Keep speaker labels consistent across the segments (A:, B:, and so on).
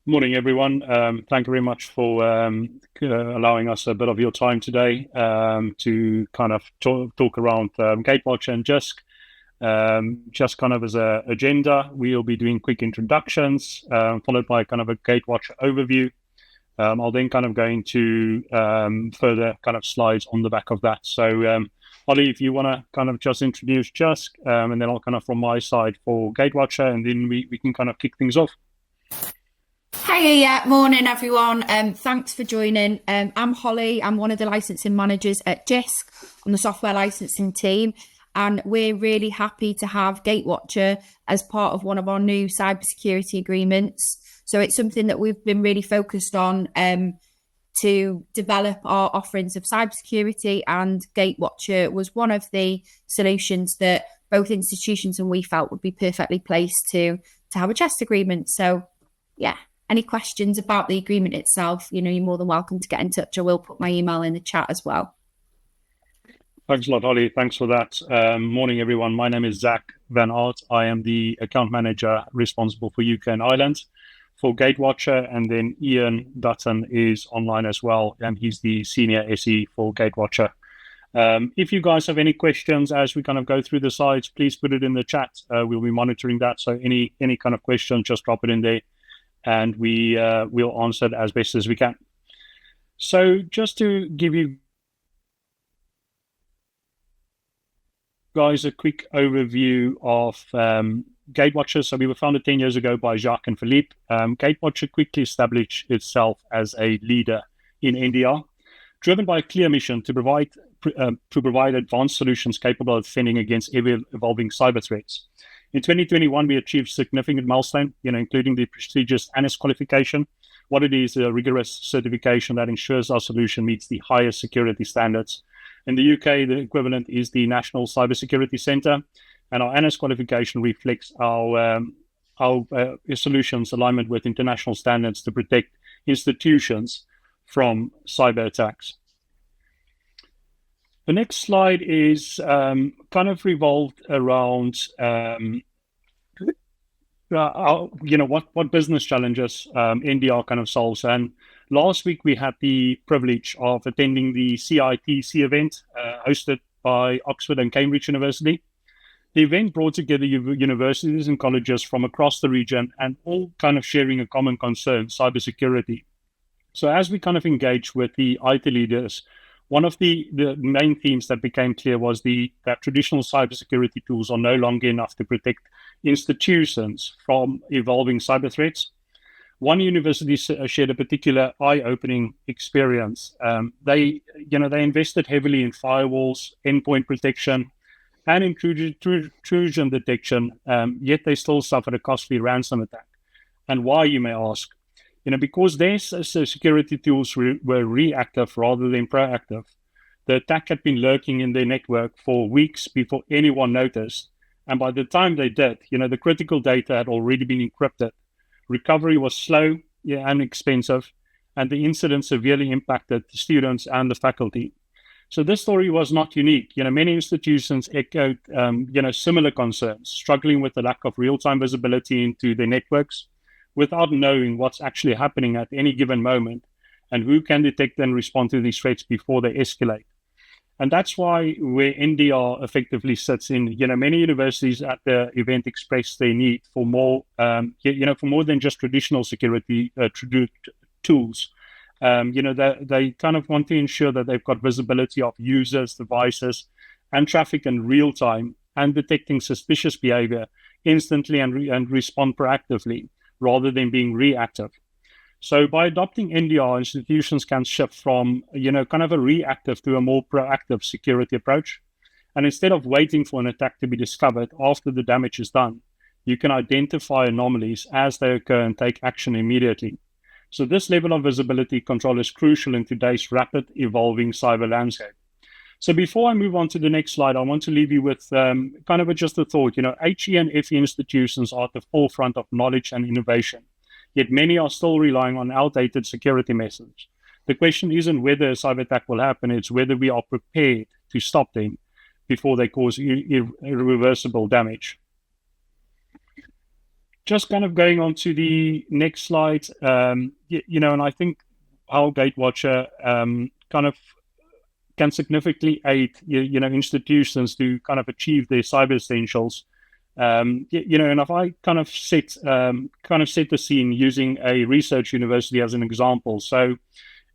A: Morning, everyone. Thank you very much for allowing us a bit of your time today to kind of talk around Gatewatch and JISC. Just kind of as an agenda, we'll be doing quick introductions, followed by kind of a Gatewatch overview. I'll then kind of go into further kind of slides on the back of that. So, Ollie, if you want to kind of just introduce JISC, and then I'll kind of from my side for Gatewatcher, and then we can kind of kick things off.
B: Hiya, morning everyone. Thanks for joining. I'm Holly. I'm one of the licensing managers at JISC on the software licensing team, and we're really happy to have Gatewatcher as part of one of our new cybersecurity agreements. So it's something that we've been really focused on to develop our offerings of cybersecurity, and Gatewatcher was one of the solutions that both institutions and we felt would be perfectly placed to have a JISC agreement. So yeah. Any questions about the agreement itself, you're more than welcome to get in touch. I will put my email in the chat as well.
A: Thanks a lot, Holly. Thanks for that. Morning, everyone. My name is Zach Van Aert. I am the account manager responsible for UK and Ireland for Gatewatcher, and then Ian Dutton is online as well, and he's the senior SE for Gatewatcher. If you guys have any questions as we kind of go through the slides, please put it in the chat. We'll be monitoring that. So any kind of question, just drop it in there, and we'll answer it as best as we can. So just to give you guys a quick overview of Gatewatcher. So we were founded 10 years ago by Jacques and Philippe. Gatewatcher quickly established itself as a leader in NDR, driven by a clear mission to provide advanced solutions capable of defending against ever-evolving cyber threats. In 2021, we achieved significant milestone, including the prestigious ANIST qualification. What it is, a rigorous certification that ensures our solution meets the highest security standards. In the UK, the equivalent is the National Cybersecurity Centre, and our ANIST qualification reflects our solutions alignment with international standards to protect institutions from cyber attacks. The next slide is kind of revolved around, what business challenges NDR kind of solves. And last week we had the privilege of attending the CITC event hosted by Oxford and Cambridge University. The event brought together universities and colleges from across the region, and all kind of sharing a common concern, cybersecurity. So as we kind of engage with the IT leaders, one of the main themes that became clear was that traditional cybersecurity tools are no longer enough to protect institutions from evolving cyber threats. One university shared a particular eye-opening experience. They invested heavily in firewalls, endpoint protection, and intrusion detection, yet they still suffered a costly ransom attack. And why, you may ask? Because their security tools were reactive rather than proactive. The attack had been lurking in their network for weeks before anyone noticed. And by the time they did, the critical data had already been encrypted. Recovery was slow and expensive, and the incident severely impacted the students and the faculty. So this story was not unique. Many institutions echoed, similar concerns, struggling with the lack of real-time visibility into their networks, without knowing what's actually happening at any given moment, and who can detect and respond to these threats before they escalate. And that's why where NDR effectively sits in, many universities at the event expressed their need for more, for more than just traditional security tools. They kind of want to ensure that they've got visibility of users, devices, and traffic in real time, and detecting suspicious behavior instantly and respond proactively, rather than being reactive. So by adopting NDR, institutions can shift from, kind of a reactive to a more proactive security approach. And instead of waiting for an attack to be discovered after the damage is done, you can identify anomalies as they occur and take action immediately. So this level of visibility control is crucial in today's rapid evolving cyber landscape. So before I move on to the next slide, I want to leave you with kind of just a thought. HE and FE institutions are at the forefront of knowledge and innovation, yet many are still relying on outdated security methods. The question isn't whether a cyber attack will happen, it's whether we are prepared to stop them before they cause irreversible damage. just kind of going on to the next slide, and I think our Gatewatcher kind of can significantly aid, institutions to kind of achieve their cyber essentials. And if I kind of set the scene using a research university as an example. So,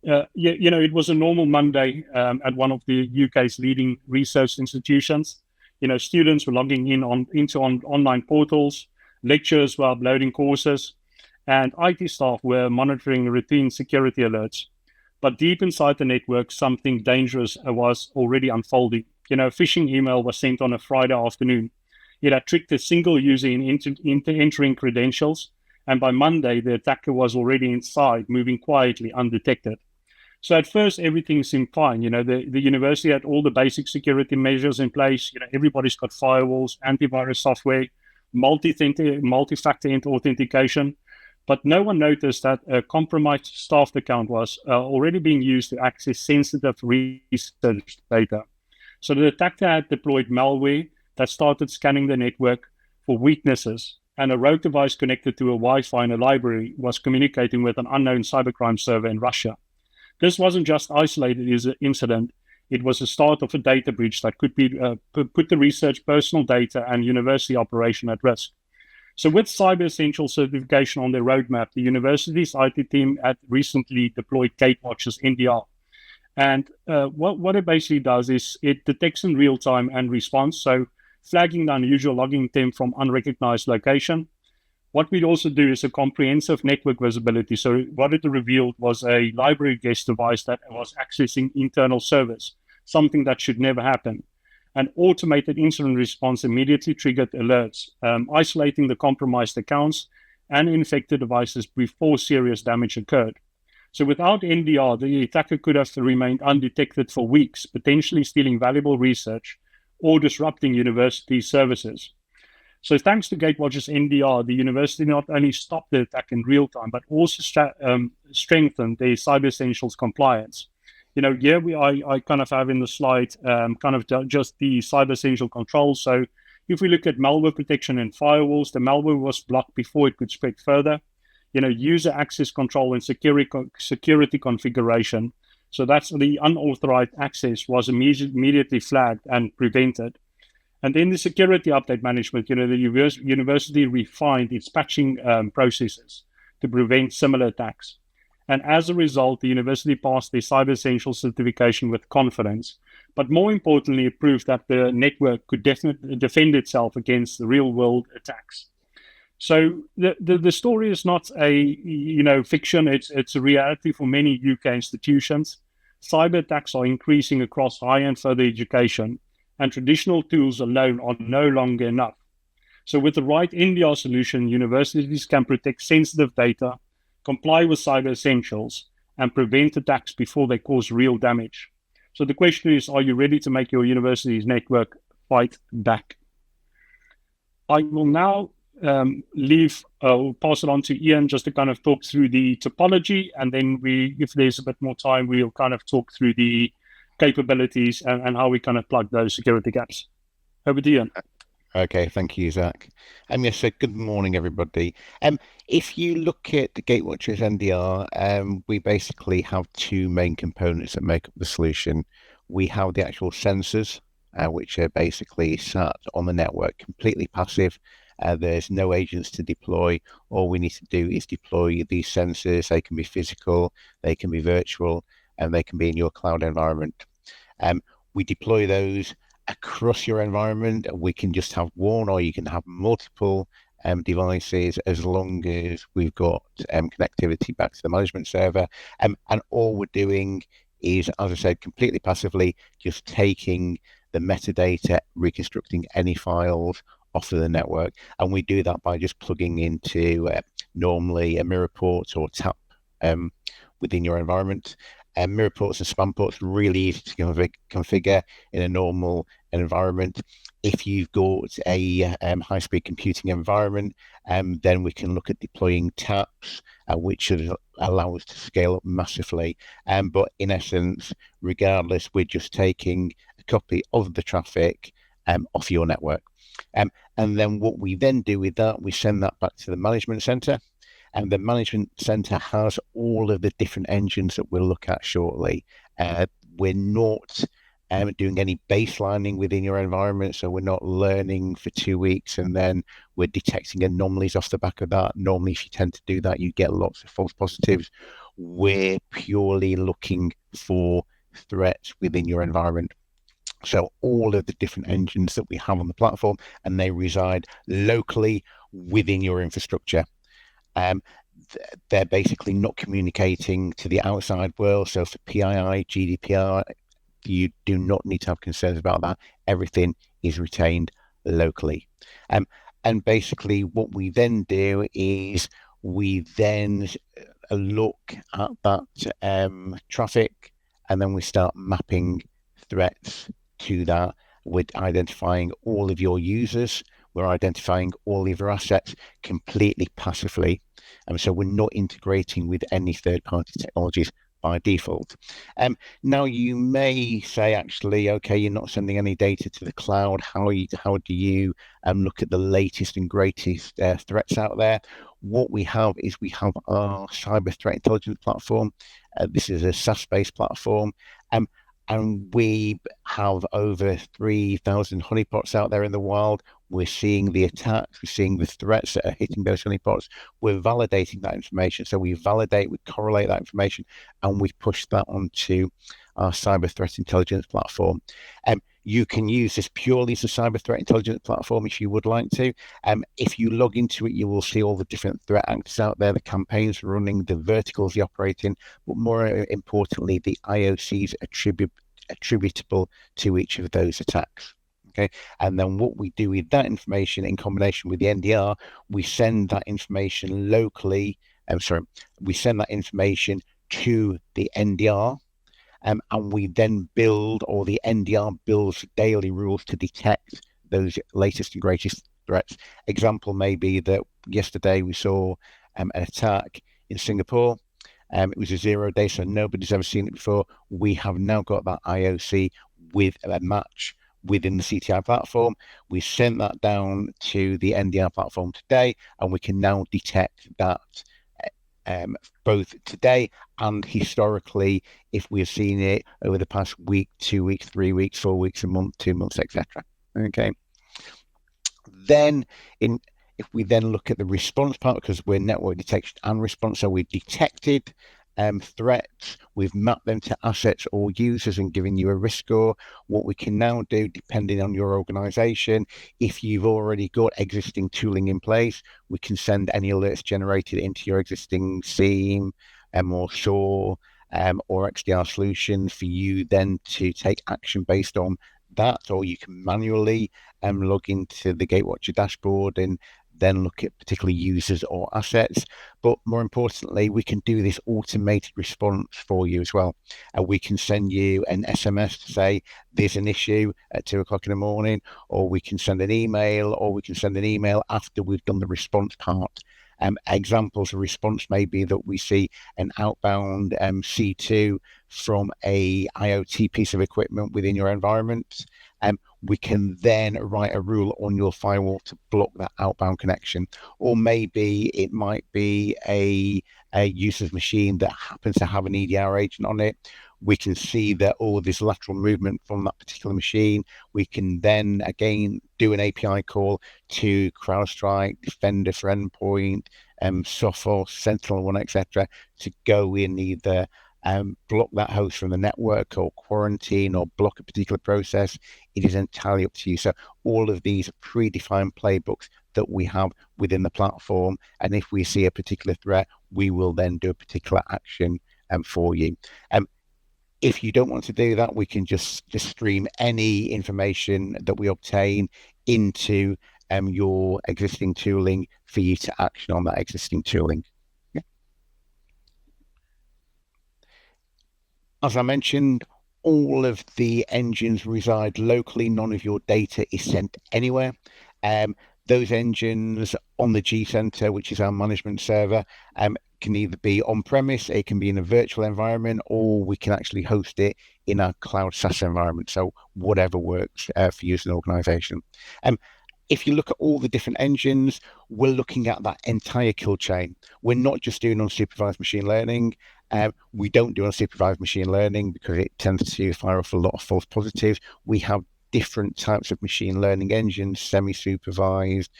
A: it was a normal Monday at one of the UK's leading research institutions. Students were logging into online portals, lecturers were uploading courses, and IT staff were monitoring routine security alerts. But deep inside the network, something dangerous was already unfolding. A phishing email was sent on a Friday afternoon. It had tricked a single user into entering credentials, and by Monday, the attacker was already inside, moving quietly, undetected. So at first, everything seemed fine. The university had all the basic security measures in place. Everybody's got firewalls, antivirus software, multi-factor authentication. But no one noticed that a compromised staffed account was already being used to access sensitive research data. So the attacker had deployed malware that started scanning the network for weaknesses, and a rogue device connected to a Wi-Fi in a library was communicating with an unknown cybercrime server in Russia. This wasn't just isolated incident. It was the start of a data breach that could be put the research personal data and university operation at risk. So with Cyber Essential certification on their roadmap, the university's IT team had recently deployed Gatewatcher's NDR. And what it basically does is it detects in real time and responds, so flagging the unusual login attempt from unrecognized location. What we'd also do is a comprehensive network visibility. So what it revealed was a library guest device that was accessing internal servers, something that should never happen. An automated incident response immediately triggered alerts, isolating the compromised accounts and infected devices before serious damage occurred. So without NDR, the attacker could have remained undetected for weeks, potentially stealing valuable research or disrupting university services. So thanks to Gatewatcher's NDR, the university not only stopped the attack in real time, but also strengthened their Cyber Essentials compliance. Here I kind of have in the slide just the Cyber Essential controls. So if we look at malware protection and firewalls, the malware was blocked before it could spread further. User access control and security configuration. So that's the unauthorized access was immediately flagged and prevented. And then the security update management, the university refined its patching processes to prevent similar attacks. And as a result, the university passed the Cyber Essentials certification with confidence. But more importantly, it proved that the network could definitely defend itself against the real-world attacks. So the story is not a fiction. It's a reality for many UK institutions. Cyber attacks are increasing across higher and further education, and traditional tools alone are no longer enough. So with the right NDR solution, universities can protect sensitive data, comply with Cyber Essentials, and prevent attacks before they cause real damage. So the question is, are you ready to make your university's network fight back? I will now pass it on to Ian just to kind of talk through the topology, and then if there's a bit more time, we'll kind of talk through the capabilities and how we kind of plug those security gaps. Over to Ian.
C: Okay, thank you, Zach. Yes, so good morning, everybody. If you look at the Gatewatcher's NDR, we basically have two main components that make up the solution. We have the actual sensors, which are basically sat on the network, completely passive. There's no agents to deploy. All we need to do is deploy these sensors. They can be physical, they can be virtual, and they can be in your cloud environment. We deploy those across your environment. We can just have one, or you can have multiple devices, as long as we've got connectivity back to the management server. And all we're doing is, as I said, completely passively, just taking the metadata, reconstructing any files off of the network. And we do that by just plugging into normally a mirror port or tap within your environment. Mirror ports and spam ports, really easy to configure in a normal environment. If you've got a high-speed computing environment, then we can look at deploying taps, which should allow us to scale up massively. But in essence, regardless, we're just taking a copy of the traffic off your network. And then what we then do with that, we send that back to the management center. And the management center has all of the different engines that we'll look at shortly. We're not doing any baselining within your environment, so we're not learning for 2 weeks and then we're detecting anomalies off the back of that. Normally, if you tend to do that, you get lots of false positives. We're purely looking for threats within your environment. So all of the different engines that we have on the platform, and they reside locally within your infrastructure. They're basically not communicating to the outside world. So for PII, GDPR, you do not need to have concerns about that. Everything is retained locally. And basically what we then do is we then look at that traffic, and then we start mapping threats to that. We're identifying all of your users. We're identifying all of your assets completely passively. And so we're not integrating with any third-party technologies by default. Now you may say, actually, okay, you're not sending any data to the cloud. How do you look at the latest and greatest threats out there? What we have is we have our cyber threat intelligence platform. This is a SaaS-based platform. And we have over 3,000 honeypots out there in the wild. We're seeing the attacks, we're seeing the threats that are hitting those honeypots. We're validating that information. So we correlate that information, and we push that onto our cyber threat intelligence platform. You can use this purely as a cyber threat intelligence platform if you would like to. If you log into it, you will see all the different threat actors out there, the campaigns running, the verticals they operate in, but more importantly, the IOCs attributable to each of those attacks. Okay, and then what we do with that information in combination with the NDR, we send that information locally. We send that information to the NDR. And we then build, or the NDR builds daily rules to detect those latest and greatest threats. Example may be that yesterday we saw an attack in Singapore. It was a 0 day, so nobody's ever seen it before. We have now got that IOC with a match within the CTI platform. We sent that down to the NDR platform today, and we can now detect that both today and historically, if we've seen it over the past week, 2 weeks, 3 weeks, 4 weeks, a month, 2 months, etc. Okay. Then if we then look at the response part, because we're network detection and response, so we've detected threats, we've mapped them to assets or users and given you a risk score. What we can now do, depending on your organization, if you've already got existing tooling in place, we can send any alerts generated into your existing SIEM or SOAR or XDR solution for you then to take action based on that, or you can manually log into the Gatewatcher dashboard and then look at particular users or assets. But more importantly, we can do this automated response for you as well. We can send you an SMS to say there's an issue at 2 o'clock in the morning, or we can send an email, after we've done the response part. Examples of response may be that we see an outbound C2 from a IoT piece of equipment within your environment. We can then write a rule on your firewall to block that outbound connection. Or maybe it might be a user's machine that happens to have an EDR agent on it. We can see that all of this lateral movement from that particular machine. We can then again do an API call to CrowdStrike, Defender for Endpoint, Sophos, SentinelOne, etc., to go in either block that host from the network or quarantine or block a particular process. It is entirely up to you. So all of these are predefined playbooks that we have within the platform. And if we see a particular threat, we will then do a particular action for you. If you don't want to do that, we can just stream any information that we obtain into your existing tooling for you to action on that existing tooling. Yeah. As I mentioned, all of the engines reside locally. None of your data is sent anywhere. Those engines on the G Center, which is our management server, can either be on-premise, it can be in a virtual environment, or we can actually host it in our cloud SaaS environment. So whatever works for you as an organization. If you look at all the different engines, we're looking at that entire kill chain. We're not just doing unsupervised machine learning. We don't do unsupervised machine learning because it tends to fire off a lot of false positives. We have different types of machine learning engines, semi-supervised,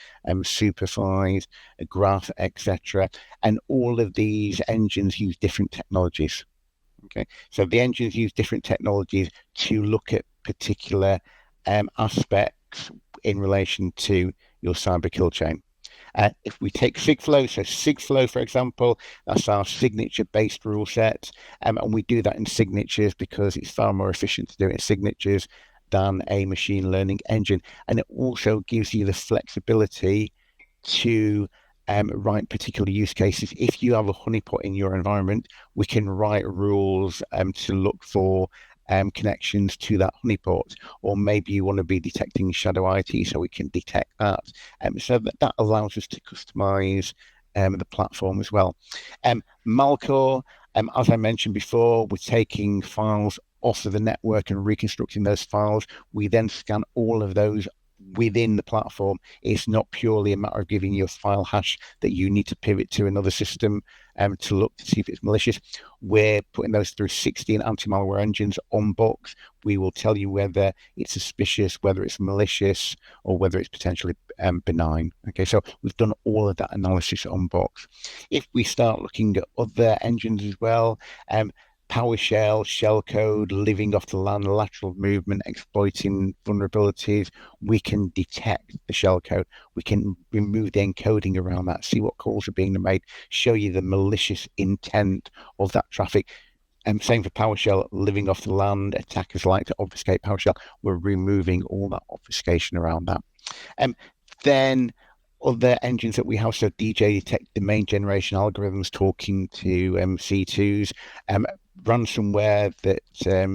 C: supervised, graph, etc. And all of these engines use different technologies. Okay, so the engines use different technologies to look at particular aspects in relation to your cyber kill chain. If we take SigFlow, so SigFlow, for example, that's our signature-based rule set, and we do that in signatures because it's far more efficient to do it in signatures than a machine learning engine. And it also gives you the flexibility to write particular use cases. If you have a honeypot in your environment, we can write rules to look for connections to that honeypot, or maybe you want to be detecting shadow IT, so we can detect that. So that allows us to customize the platform as well. Malcore, as I mentioned before, we're taking files off of the network and reconstructing those files. We then scan all of those within the platform. It's not purely a matter of giving you a file hash that you need to pivot to another system to look to see if it's malicious. We're putting those through 16 anti-malware engines on box. We will tell you whether it's suspicious, whether it's malicious, or whether it's potentially benign. Okay, so we've done all of that analysis on box. If we start looking at other engines as well, PowerShell, shellcode, living off the land, lateral movement, exploiting vulnerabilities. We can detect the shellcode. We can remove the encoding around that, see what calls are being made, show you the malicious intent of that traffic. Same for PowerShell, living off the land. Attackers like to obfuscate PowerShell. We're removing all that obfuscation around that. Then other engines that we have, so DJ detect domain generation algorithms talking to C2s, ransomware that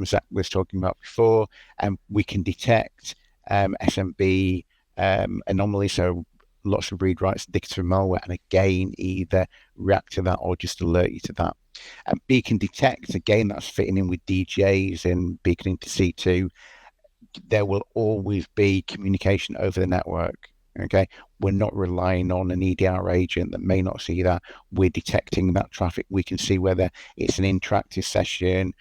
C: Zach was talking about before, and we can detect SMB anomalies, so lots of read writes indicative of malware, and again either react to that or just alert you to that. And beacon detect, again that's fitting in with DJs and beaconing to C2. There will always be communication over the network. Okay, we're not relying on an EDR agent that may not see that. We're detecting that traffic. We can see whether it's an interactive session,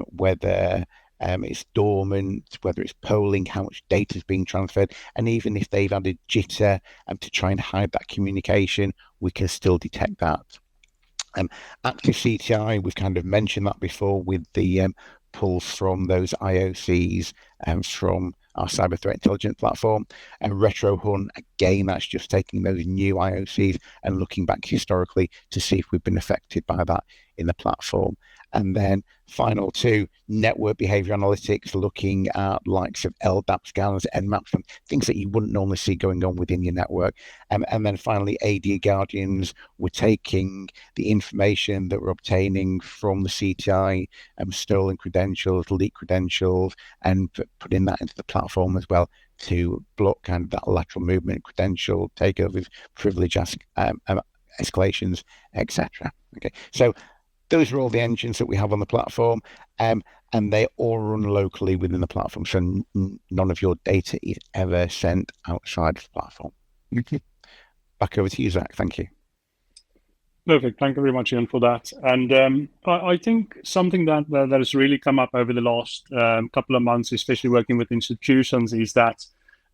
C: whether it's dormant, whether it's polling, how much data is being transferred, and even if they've added jitter to try and hide that communication, we can still detect that. Active CTI, we've kind of mentioned that before with the pulse from those IOCs from our cyber threat intelligence platform. And retro hunt, again, that's just taking those new IOCs and looking back historically to see if we've been affected by that in the platform. And then final two, network behavior analytics, looking at likes of LDAP scans, Nmaps, and things that you wouldn't normally see going on within your network. And then finally, AD Guardians, we're taking the information that we're obtaining from the CTI, stolen credentials, leaked credentials, and putting that into the platform as well to block kind of that lateral movement, credential takeovers, privilege escalations, etc. Okay, so those are all the engines that we have on the platform, and they all run locally within the platform, so none of your data is ever sent outside of the platform. Okay. Back over to you, Zach. Thank you.
A: Perfect. Thank you very much, Ian, for that. And I think something that has really come up over the last couple of months, especially working with institutions, is that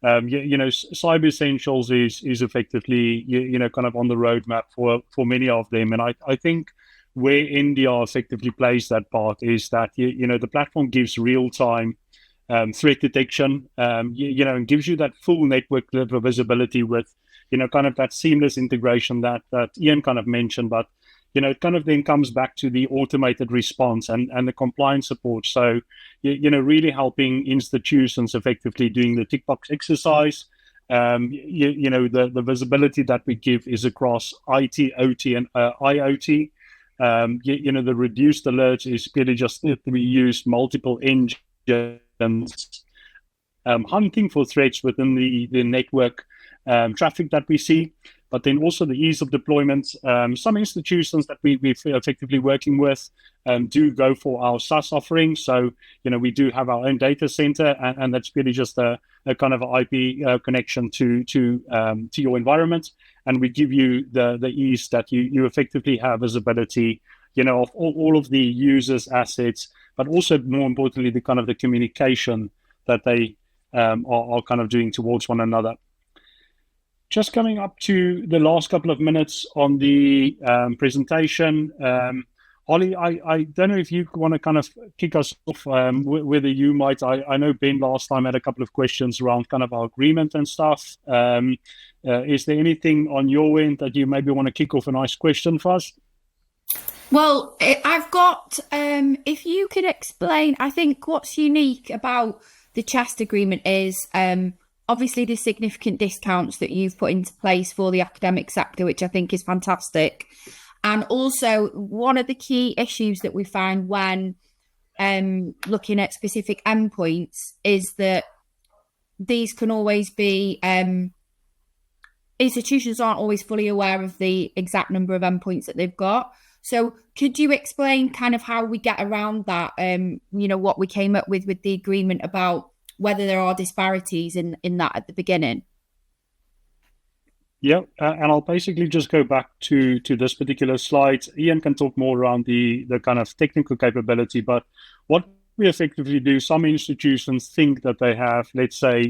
A: Cyber Essentials is effectively kind of on the roadmap for many of them, and I think where NDR effectively plays that part is that the platform gives real-time threat detection, and gives you that full network level visibility with kind of that seamless integration that Ian kind of mentioned, but it kind of then comes back to the automated response and the compliance support. So really helping institutions effectively doing the tick box exercise. The visibility that we give is across IT, OT, and IoT. The reduced alerts is purely just that we use multiple engines, hunting for threats within the network traffic that we see. but then also the ease of deployment. Some institutions that we're effectively working with do go for our SaaS offering. So, we do have our own data center, and that's really just a kind of IP connection to your environment. And we give you the ease that you effectively have visibility, of all of the users' assets, but also more importantly, the kind of the communication that they are kind of doing towards one another. Just coming up to the last couple of minutes on the presentation. Ollie, I don't know if you want to kind of kick us off, whether you might. I know Ben last time had a couple of questions around kind of our agreement and stuff. Is there anything on your end that you maybe want to kick off a nice question for us?
B: Well, I've got, if you could explain, I think what's unique about the JISC agreement is obviously the significant discounts that you've put into place for the academic sector, which I think is fantastic. And also one of the key issues that we find when looking at specific endpoints is that these can always be, institutions aren't always fully aware of the exact number of endpoints that they've got. So could you explain kind of how we get around that, what we came up with the agreement about whether there are disparities in that at the beginning?
A: Yeah, and I'll basically just go back to this particular slide. Ian can talk more around the kind of technical capability, but what we effectively do, some institutions think that they have, let's say,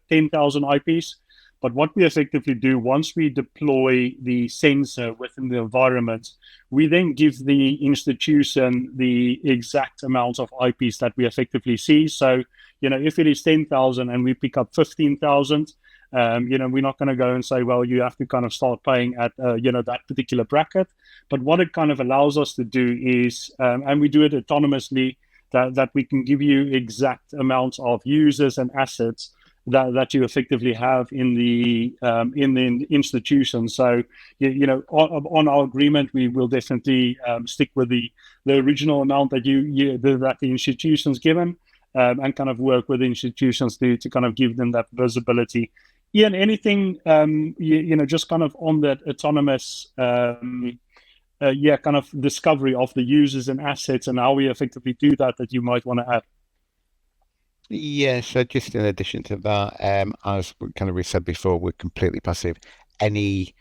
A: 10,000 IPs. But what we effectively do, once we deploy the sensor within the environment, we then give the institution the exact amount of IPs that we effectively see. So, if it is 10,000 and we pick up 15,000, we're not going to go and say, well, you have to kind of start paying at, that particular bracket. But what it kind of allows us to do is, and we do it autonomously, that we can give you exact amounts of users and assets that you effectively have in the institution. So, on our agreement, we will definitely stick with the original amount that that the institution's given, and kind of work with institutions to kind of give them that visibility. Ian, anything just kind of on that autonomous kind of discovery of the users and assets and how we effectively do that you might want to add?
C: Yeah, so just in addition to that, as we said before, we're completely passive. Any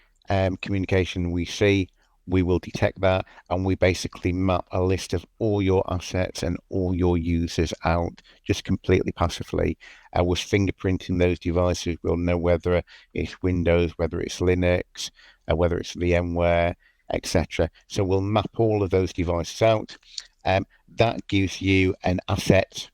C: communication we see, we will detect that, and we basically map a list of all your assets and all your users out just completely passively. With fingerprinting those devices, we'll know whether it's Windows, whether it's Linux, whether it's VMware, etc. So we'll map all of those devices out. That gives you an asset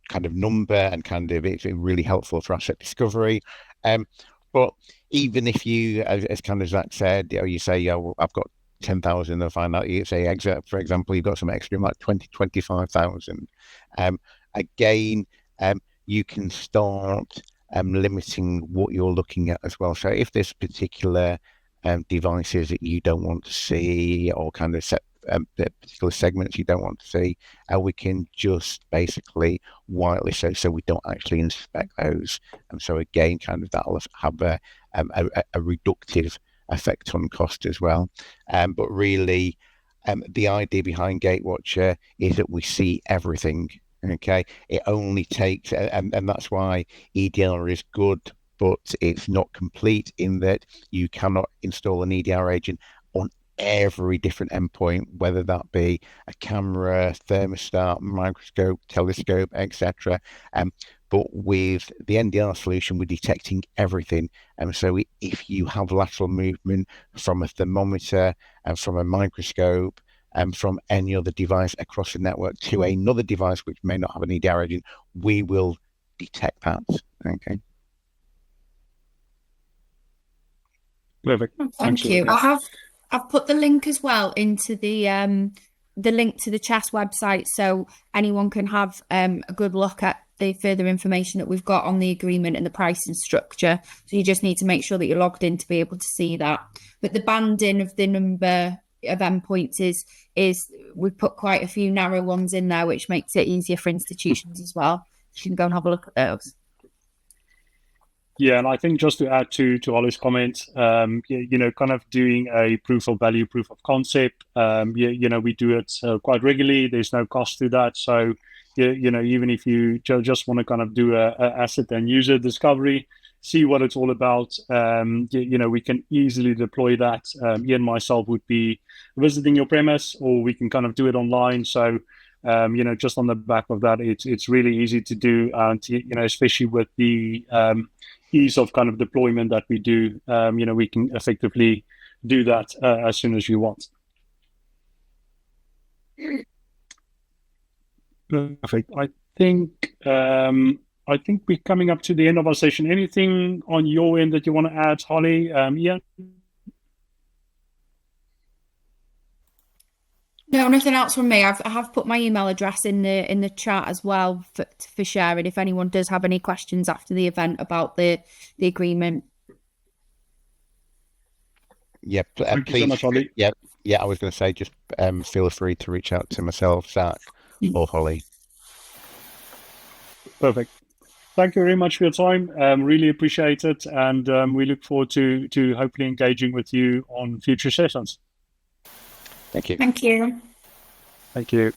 C: kind of number, and kind of it's really helpful for asset discovery. But even if you, as kind of Zach said, you say, yeah, well, I've got 10,000, and find out you say, for example, you've got some extra like 25,000. Again, you can start limiting what you're looking at as well. So if there's particular devices that you don't want to see, or kind of set the particular segments you don't want to see, we can just basically whitelist so we don't actually inspect those. And so again, kind of that'll have a reductive effect on cost as well. But really, the idea behind Gatewatcher is that we see everything. Okay, it only takes, and that's why EDR is good, but it's not complete in that you cannot install an EDR agent on every different endpoint, whether that be a camera, thermostat, microscope, telescope, etc. But with the NDR solution, we're detecting everything. And so if you have lateral movement from a thermometer and from a microscope and from any other device across the network to another device which may not have an EDR agent, we will detect that. Okay.
A: Perfect.
B: Thank you. I've put the link as well into the link to the JISC website, so anyone can have a good look at the further information that we've got on the agreement and the pricing structure. So you just need to make sure that you're logged in to be able to see that. But the banding of the number of endpoints is we've put quite a few narrow ones in there, which makes it easier for institutions as well. You can go and have a look at those.
A: Yeah, and I think just to add to Ollie's comment, kind of doing a proof of value, proof of concept. We do it quite regularly. There's no cost to that. So, even if you just want to kind of do a asset and user discovery, see what it's all about. We can easily deploy that. Ian and myself would be visiting your premise, or we can kind of do it online. So, just on the back of that, it's really easy to do, and especially with the ease of kind of deployment that we do, we can effectively do that as soon as you want. Perfect. I think we're coming up to the end of our session. Anything on your end that you want to add, Holly? Ian?
B: No, nothing else from me. I have put my email address in the chat as well for sharing if anyone does have any questions after the event about the agreement.
C: Yeah,
A: Thank
C: please.
A: you so much, Holly.
C: Yeah, I was going to say, just feel free to reach out to myself, Zach, or Holly.
A: Perfect. Thank you very much for your time. Really appreciate it, and we look forward to hopefully engaging with you on future sessions.
C: Thank you.
B: Thank you.
A: Thank you.